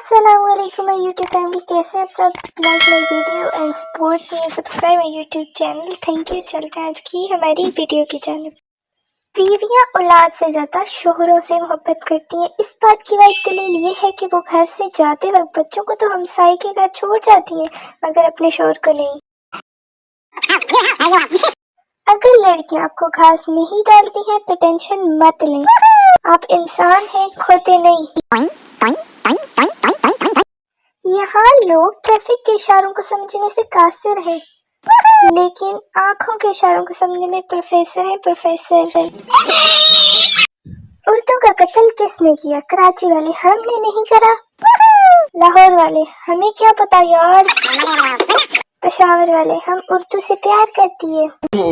अस्सलामुअलैकुम my YouTube family, कैसे आप सब। Like my video and support me, subscribe my YouTube channel. Thank you. चलते हैं आज की हमारी वीडियो की जानिब। बीवियां औलाद से ज्यादा शोहरों से मोहब्बत करती हैं। इस बात की वाइड दलील ये है कि वो घर से जाते वक्त बच्चों को तो हमसाये के घर छोड़ जाती हैं, मगर अपने शोहर को नहीं। अगर लड़कियां आपको घास नहीं डालती हैं तो टेंशन मत लें, आप इंसान हैं, खोते नहीं। यहाँ लोग ट्रैफिक के इशारों को समझने से कासिर है, लेकिन आंखों के इशारों को समझने में प्रोफेसर है। औरतों का कत्ल किसने किया? कराची वाले, हमने नहीं करा। लाहौर वाले, हमें क्या पता यार। पेशावर वाले, हम उर्दू से प्यार करती है। नो।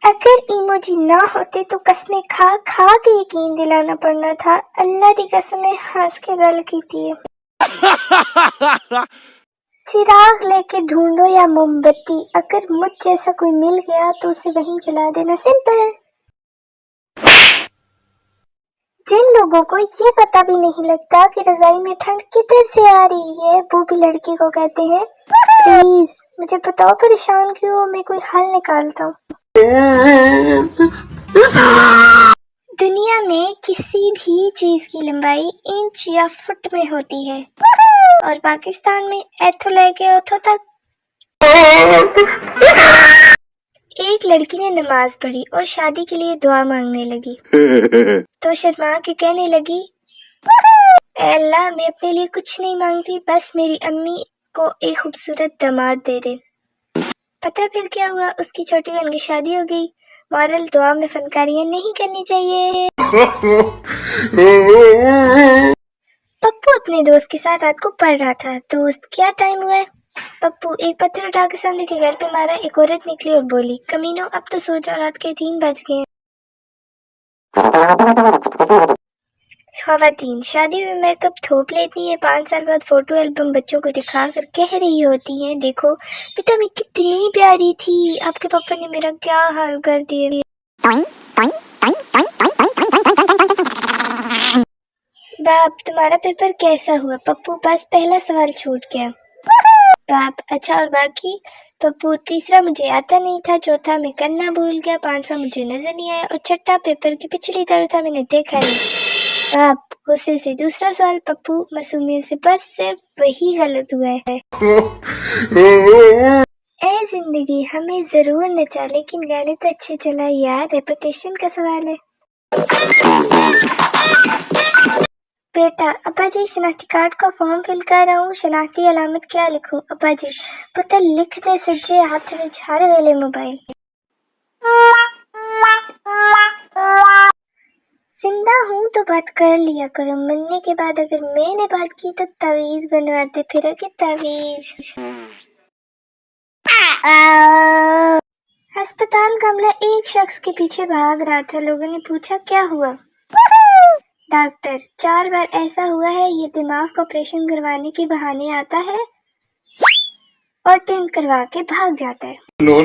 अगर इमोजी ना होते तो कसमें खा खा के यकीन दिलाना पड़ना था। अल्लाह की कसमें हंस के गल की थी। चिराग लेके ढूंढो या मोमबत्ती, अगर मुझ जैसा कोई मिल गया तो उसे वहीं जला देना। सिंपल। जिन लोगों को ये पता भी नहीं लगता कि रजाई में ठंड किधर से आ रही है, वो भी लड़की को कहते हैं प्लीज मुझे बताओ परेशान क्यों, मैं कोई हल निकालता हूँ। दुनिया में किसी भी चीज की लंबाई इंच या फुट में होती है, और पाकिस्तान में एथो लेके ओथो तक। एक लड़की ने नमाज पढ़ी और शादी के लिए दुआ मांगने लगी तो शर्मा के कहने लगी, ऐ अल्लाह, मैं अपने लिए कुछ नहीं मांगती, बस मेरी अम्मी को एक खूबसूरत दामाद दे दे। पता फिर क्या हुआ? उसकी छोटी बहन की शादी हो गई। मॉरल, दुआ में फनकारियां नहीं करनी चाहिए। पप्पू अपने दोस्त के साथ रात को पढ़ रहा था। दोस्त, क्या टाइम हुआ है? पप्पू, एक पत्थर उठा के सामने के घर पे मारा। एक औरत निकली और बोली, कमीनों, अब तो सो जाओ, रात के 3 बज गए। ख़वातीन, शादी में मेकअप थोप लेती है, 5 साल बाद फोटो एल्बम बच्चों को दिखा कर कह रही होती हैं, देखो बेटा मैं कितनी प्यारी थी, आपके पापा ने मेरा क्या हाल कर दिया। बाप, तुम्हारा पेपर कैसा हुआ? पप्पू, बस पहला सवाल छूट गया। बाप, अच्छा और बाकी? पप्पू, तीसरा मुझे आता नहीं था, चौथा मैं करना भूल गया, 5वां मुझे नजर नहीं आया, और छठा पेपर की पिछली तरफ था, मैंने देखा नहीं। बाप, गुस्से से दूसरा सवाल। पप्पू, मासूमियत से, बस सिर्फ वही गलत हुआ है। ए जिंदगी हमें जरूर नचा, लेकिन गाने तो अच्छे चला यार, रेपुटेशन का सवाल है। बेटा, अब्बा जी शनाख्ती कार्ड का फॉर्म फिल कर रहा हूँ, शनाख्ती अलामत क्या लिखूं? अब्बा जी, पुत्र लिख दे सज्जे हाथ विच हर वेले मोबाइल। जिंदा हूँ तो बात कर लिया करो, मरने के बाद अगर मैंने बात की तो तावीज बनवाते फिरोगे, तावीज। अस्पताल का अमला एक शख्स के पीछे भाग रहा था। लोगों ने पूछा, क्या हुआ? डॉक्टर, 4 बार ऐसा हुआ है, ये दिमाग का ऑपरेशन करवाने के बहाने आता है और टेंट करवा के भाग जाता है। नो।